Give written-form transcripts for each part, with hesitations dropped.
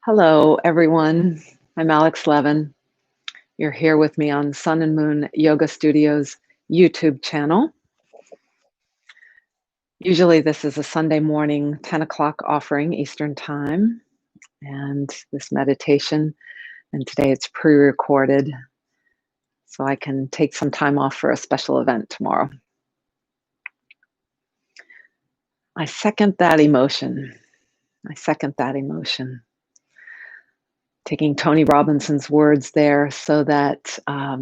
Hello, everyone. I'm Alex Levin. You're here with me on Sun and Moon Yoga Studios YouTube channel. Usually, this is a Sunday morning, 10 o'clock offering Eastern Time, and this meditation. And today it's pre recorded, so I can take some time off for a special event tomorrow. I second that emotion. I second that emotion. Taking Tony Robinson's words there so that I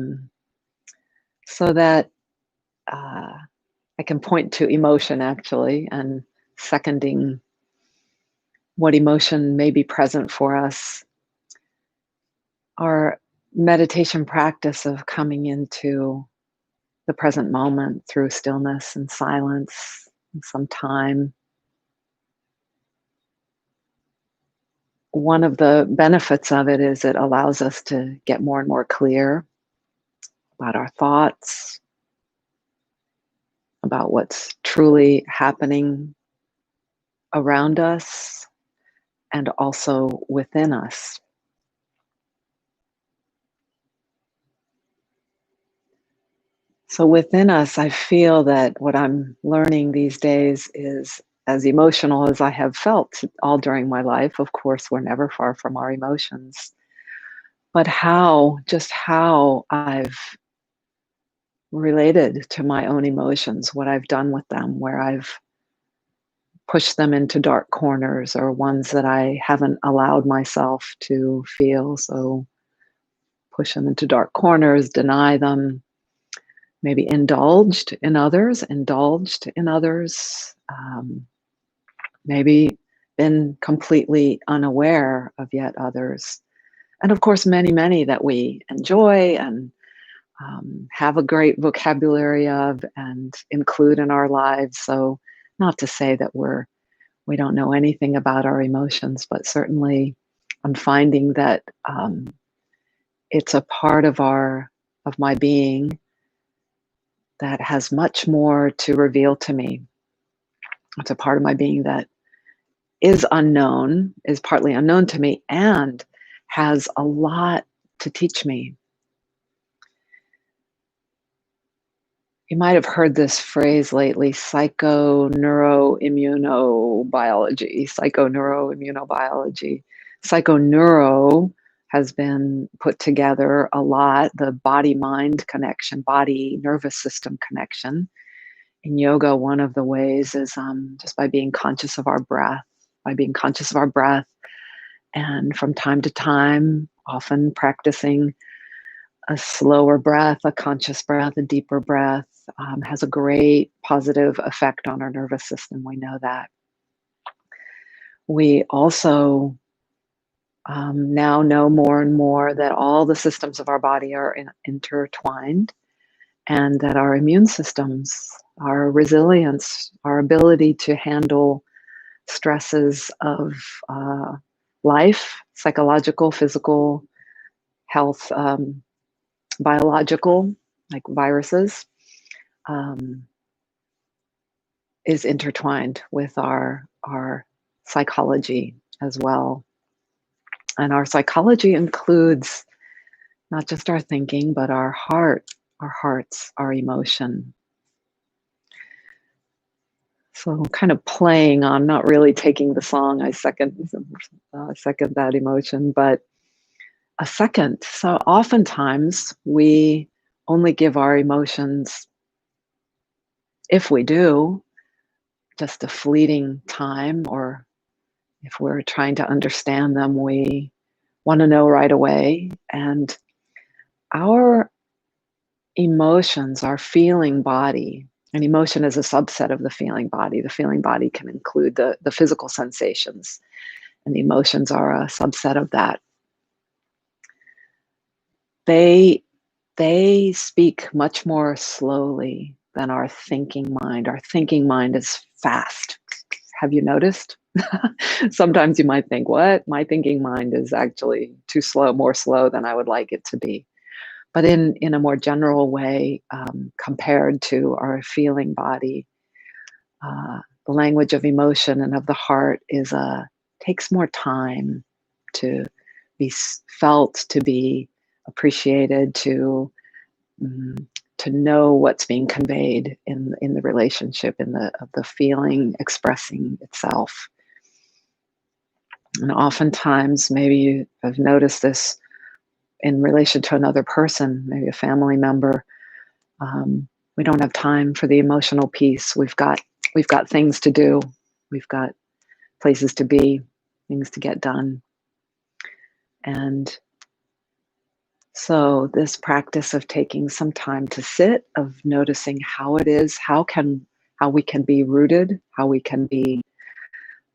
can point to emotion actually and seconding what emotion may be present for us. Our meditation practice of coming into the present moment through stillness and silence and some time. One of the benefits of it is it allows us to get more and more clear about our thoughts, about what's truly happening around us and also within us. So within us, I feel that what I'm learning these days is as emotional as I have felt all during my life. Of course, we're never far from our emotions, but just how I've related to my own emotions, what I've done with them, where I've pushed them into dark corners or ones that I haven't allowed myself to feel. So push them into dark corners, deny them, maybe indulged in others, maybe been completely unaware of yet others. And of course, many, many that we enjoy and have a great vocabulary of and include in our lives. So, not to say that we don't know anything about our emotions, but certainly I'm finding that it's a part of my being that has much more to reveal to me. It's a part of my being that is partly unknown to me, and has a lot to teach me. You might have heard this phrase lately, psychoneuroimmunobiology. Psychoneuro has been put together a lot, the body-mind connection, body nervous system connection. In yoga, one of the ways is just by being conscious of our breath, and from time to time, often practicing a slower breath, a conscious breath, a deeper breath, has a great positive effect on our nervous system. We know that. We also now know more and more that all the systems of our body are intertwined, and that our immune systems, our resilience, our ability to handle stresses of life, psychological, physical, health, biological, like viruses, um, is intertwined with our psychology as well. And our psychology includes not just our thinking, but our hearts, our emotion. So kind of playing on, not really taking the song, I second that emotion, but a second. So oftentimes we only give our emotions, if we do, just a fleeting time, or if we're trying to understand them, we want to know right away. And our emotions, our feeling body, and emotion is a subset of the feeling body. The feeling body can include the physical sensations, and the emotions are a subset of that. They speak much more slowly than our thinking mind. Our thinking mind is fast. Have you noticed? Sometimes you might think, what? My thinking mind is actually too slow, more slow than I would like it to be. But in a more general way, compared to our feeling body, the language of emotion and of the heart takes more time. to be felt, to be appreciated, mm, to know what's being conveyed in the relationship, in the feeling expressing itself. And oftentimes, maybe you have noticed this in relation to another person, maybe a family member. We don't have time for the emotional piece. We've got things to do. We've got places to be, things to get done. And so this practice of taking some time to sit, of noticing how it is, how we can be rooted, how we can be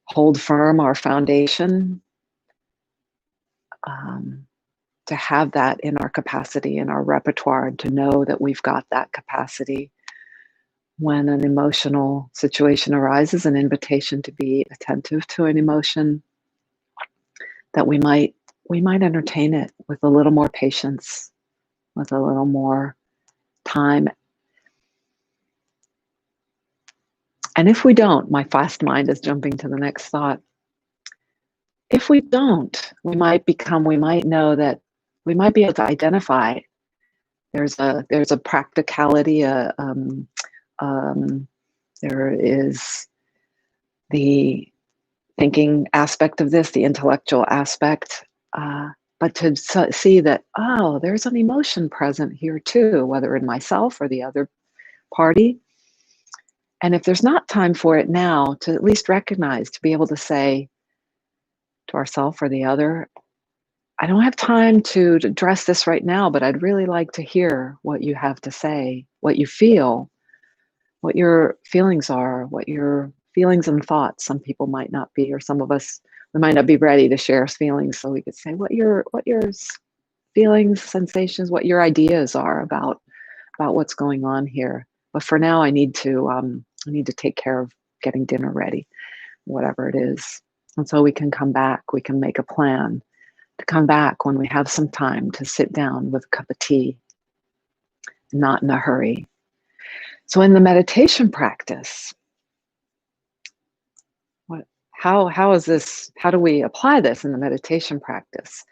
hold firm our foundation, to have that in our capacity, in our repertoire, and to know that we've got that capacity when an emotional situation arises, an invitation to be attentive to an emotion, that we might entertain it with a little more patience, with a little more time. And if we don't, my fast mind is jumping to the next thought. If we don't, we might know that we might be able to identify there's a practicality, there is the thinking aspect of this, the intellectual aspect, but to see that, oh, there's an emotion present here too, whether in myself or the other party. And if there's not time for it now, to at least recognize, to be able to say to ourselves or the other, I don't have time to address this right now, but I'd really like to hear what you have to say, what you feel, what your feelings are, what your feelings and thoughts. Some people might not be, or some of us, we might not be ready to share feelings. So we could say what your feelings, sensations, what your ideas are about what's going on here. But for now, I need to take care of getting dinner ready, whatever it is. And so we can come back. We can make a plan to come back when we have some time to sit down with a cup of tea, not in a hurry. So in the meditation practice, how is this? How do we apply this in the meditation practice?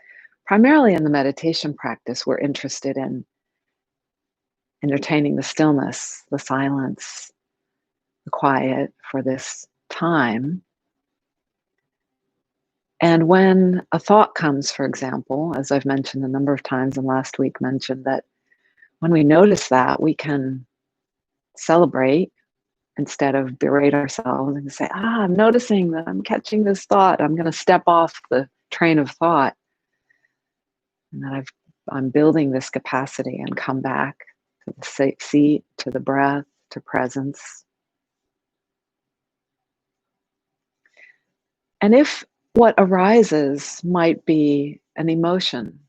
Primarily in the meditation practice, we're interested in entertaining the stillness, the silence, the quiet for this time. And when a thought comes, for example, as I've mentioned a number of times and last week mentioned, that when we notice that, we can celebrate instead of berate ourselves and say, I'm noticing that I'm catching this thought. I'm going to step off the train of thought. And that I'm building this capacity and come back to the seat, to the breath, to presence. And if what arises might be an emotion,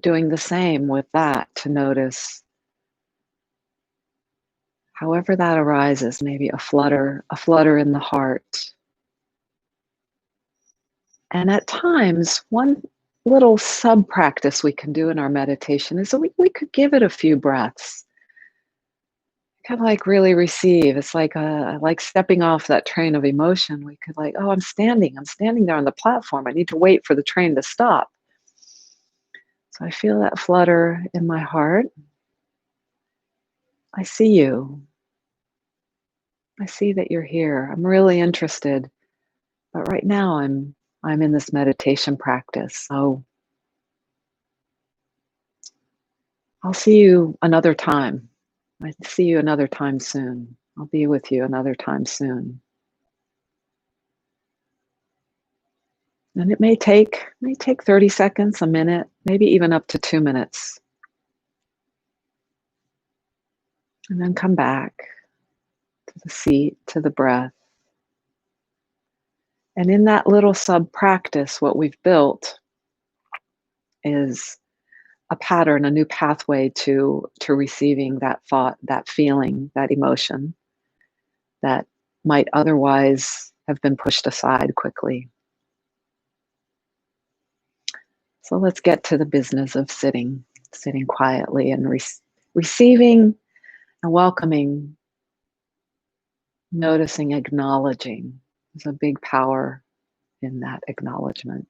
doing the same with that, to notice however that arises, maybe a flutter in the heart. And at times, one little sub practice we can do in our meditation is that we could give it a few breaths. Kind of like really receive. It's like stepping off that train of emotion. We could I'm standing there on the platform. I need to wait for the train to stop. So I feel that flutter in my heart. I see you. I see that you're here. I'm really interested. But right now I'm in this meditation practice. So I'll see you another time. I see you another time soon. I'll be with you another time soon. And it may take 30 seconds, a minute, maybe even up to 2 minutes. And then come back to the seat, to the breath. And in that little sub practice, what we've built is a pattern, a new pathway to receiving that thought, that feeling, that emotion that might otherwise have been pushed aside quickly. So let's get to the business of sitting quietly and receiving and welcoming, noticing, acknowledging. There's a big power in that acknowledgement.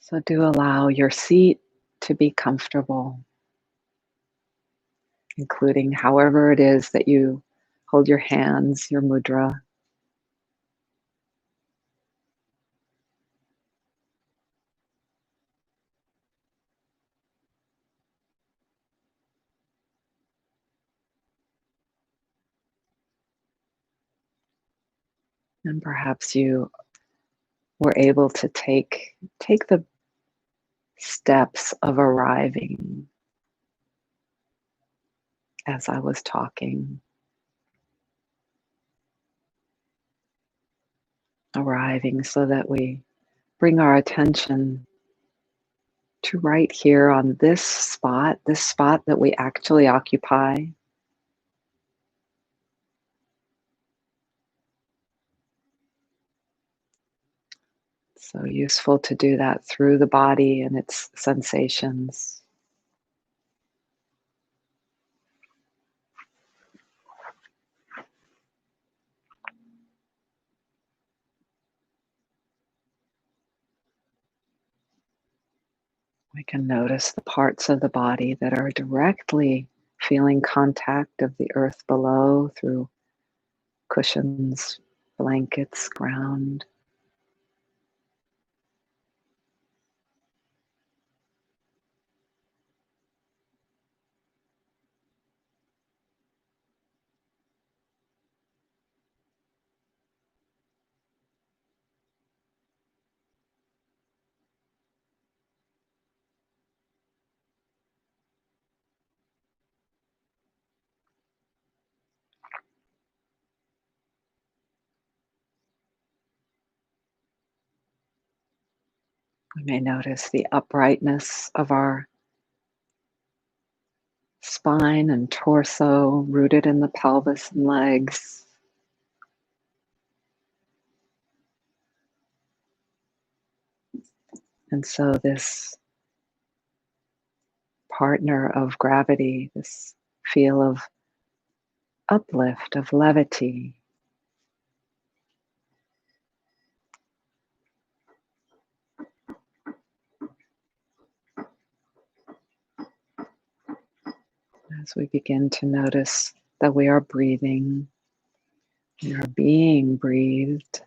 So do allow your seat to be comfortable, including however it is that you hold your hands, your mudra. And perhaps you were able to take the steps of arriving as I was talking, arriving so that we bring our attention to right here on this spot that we actually occupy. So useful to do that through the body and its sensations. We can notice the parts of the body that are directly feeling contact of the earth below through cushions, blankets, ground. We may notice the uprightness of our spine and torso rooted in the pelvis and legs. And so this partner of gravity, this feel of uplift, of levity, as we begin to notice that we are breathing, we are being breathed.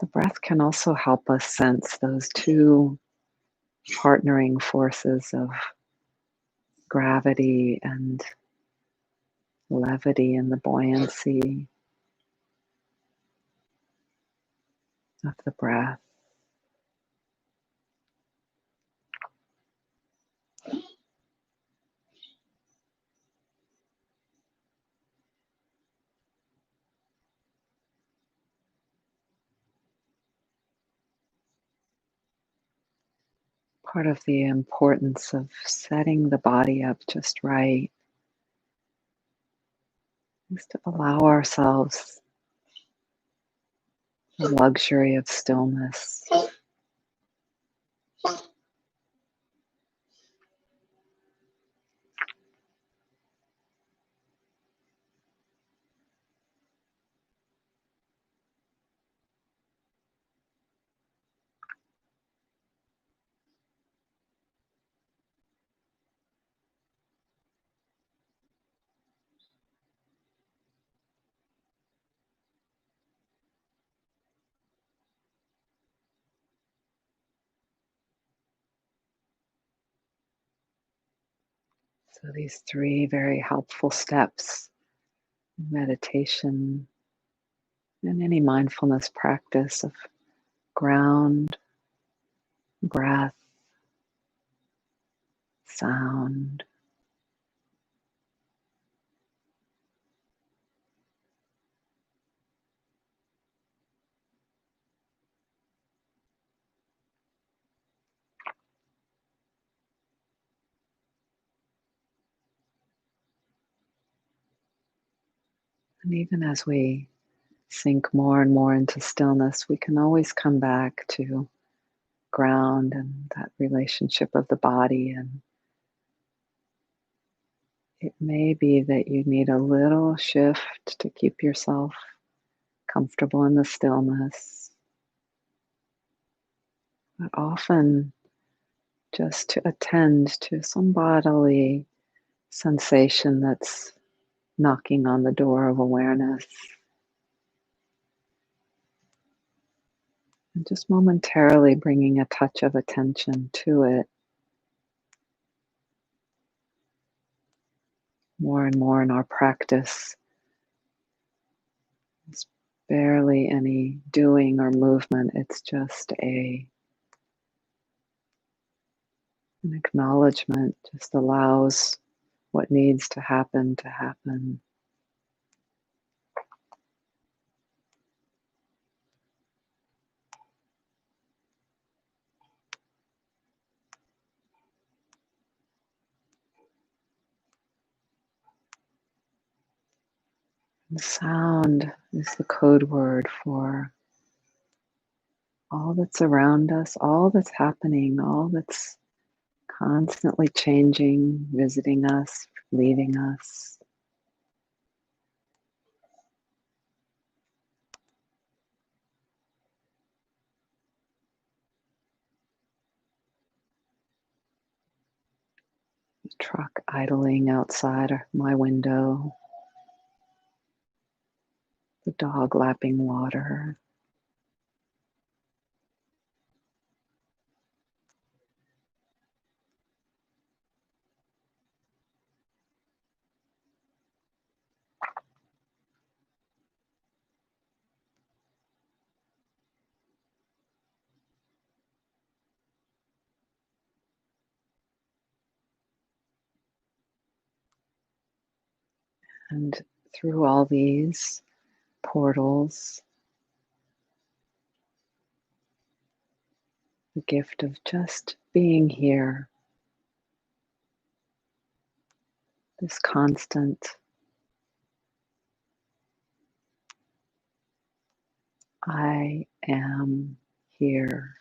The breath can also help us sense those two partnering forces of gravity and levity and the buoyancy of the breath. Part of the importance of setting the body up just right is to allow ourselves the luxury of stillness. So these three very helpful steps in meditation and any mindfulness practice of ground, breath, sound. And even as we sink more and more into stillness, we can always come back to ground and that relationship of the body. And it may be that you need a little shift to keep yourself comfortable in the stillness. but often just to attend to some bodily sensation that's knocking on the door of awareness. And just momentarily bringing a touch of attention to it. More and more in our practice, it's barely any doing or movement. It's just an acknowledgement, just allows what needs to happen to happen. And sound is the code word for all that's around us, all that's happening, all that's constantly changing, visiting us, leaving us. The truck idling outside my window, the dog lapping water. And through all these portals, the gift of just being here, this constant, I am here.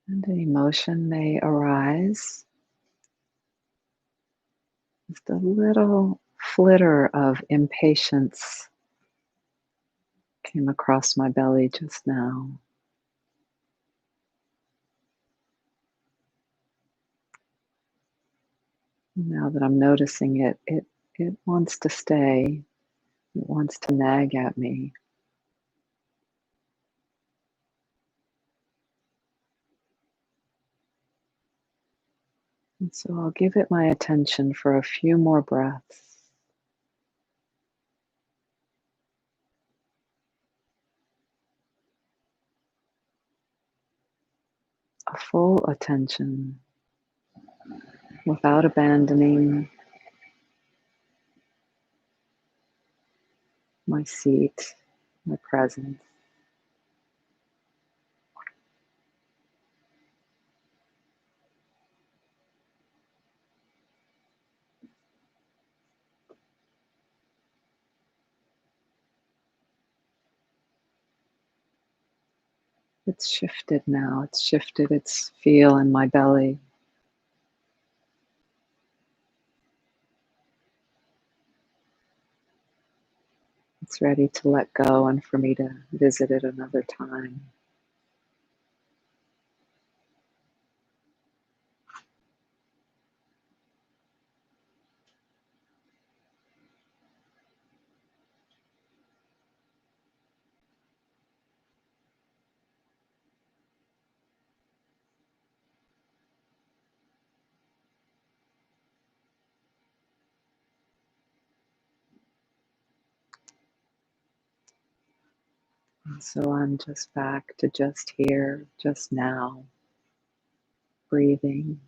And an emotion may arise. Just a little flitter of impatience came across my belly just now. Now that I'm noticing it, it wants to stay. It wants to nag at me. And so I'll give it my attention for a few more breaths. A full attention without abandoning my seat, my presence. It's shifted now. It's shifted its feel in my belly. It's ready to let go and for me to visit it another time. And so I'm just back to just here, just now, breathing.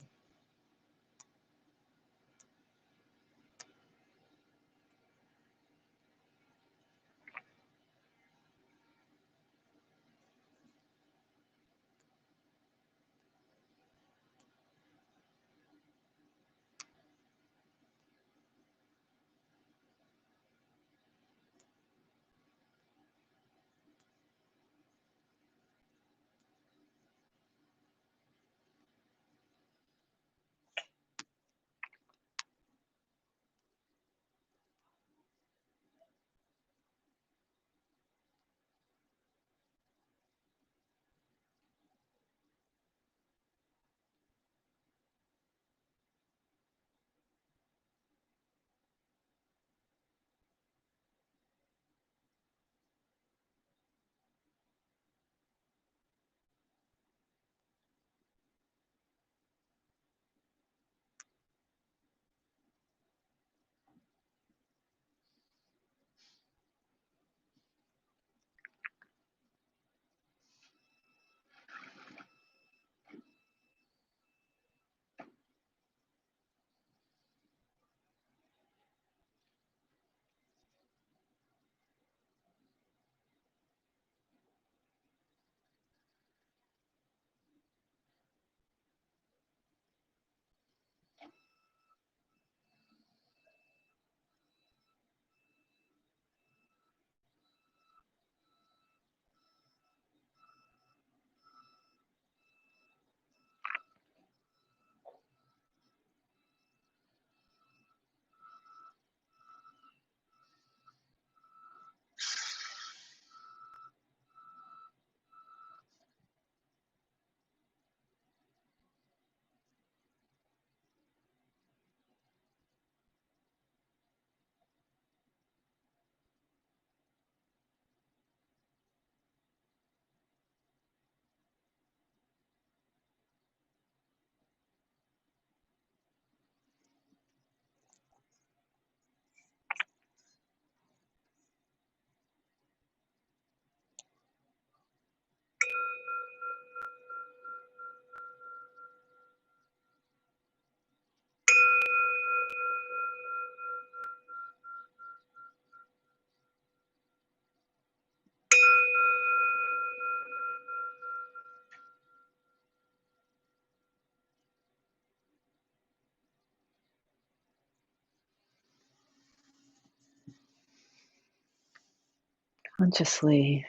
Consciously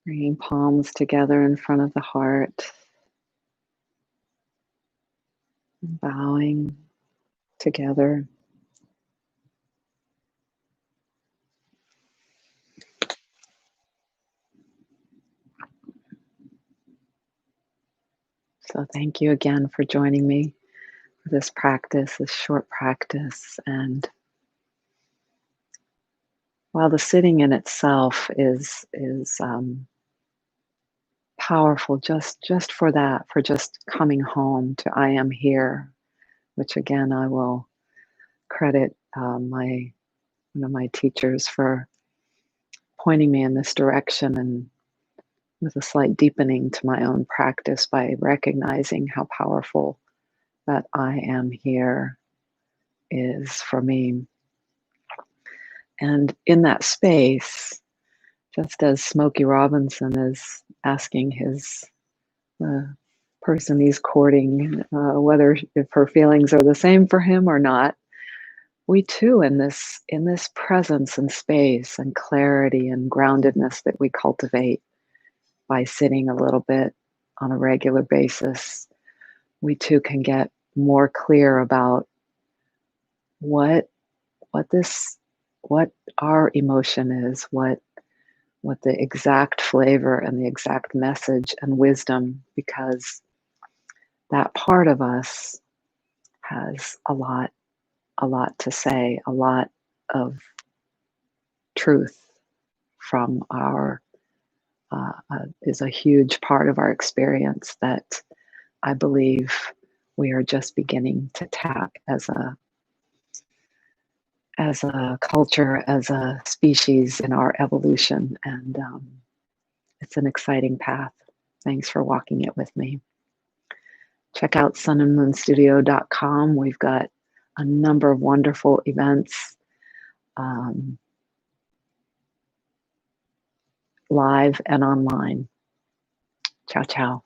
bringing palms together in front of the heart, and bowing together. So thank you again for joining me for this practice, this short practice. And while the sitting in itself is powerful, just for that, for just coming home to I am here, which again I will credit my one of my teachers for pointing me in this direction, and with a slight deepening to my own practice by recognizing how powerful that I am here is for me. And in that space, just as Smokey Robinson is asking his person he's courting whether if her feelings are the same for him or not, we too in this presence and space and clarity and groundedness that we cultivate by sitting a little bit on a regular basis, we too can get more clear about what this what our emotion is, what the exact flavor and the exact message and wisdom, because that part of us has a lot to say, a lot of truth from our is a huge part of our experience that I believe we are just beginning to tap as a culture, as a species in our evolution. And it's an exciting path. Thanks for walking it with me. Check out sunandmoonstudio.com. We've got a number of wonderful events, live and online. Ciao, ciao.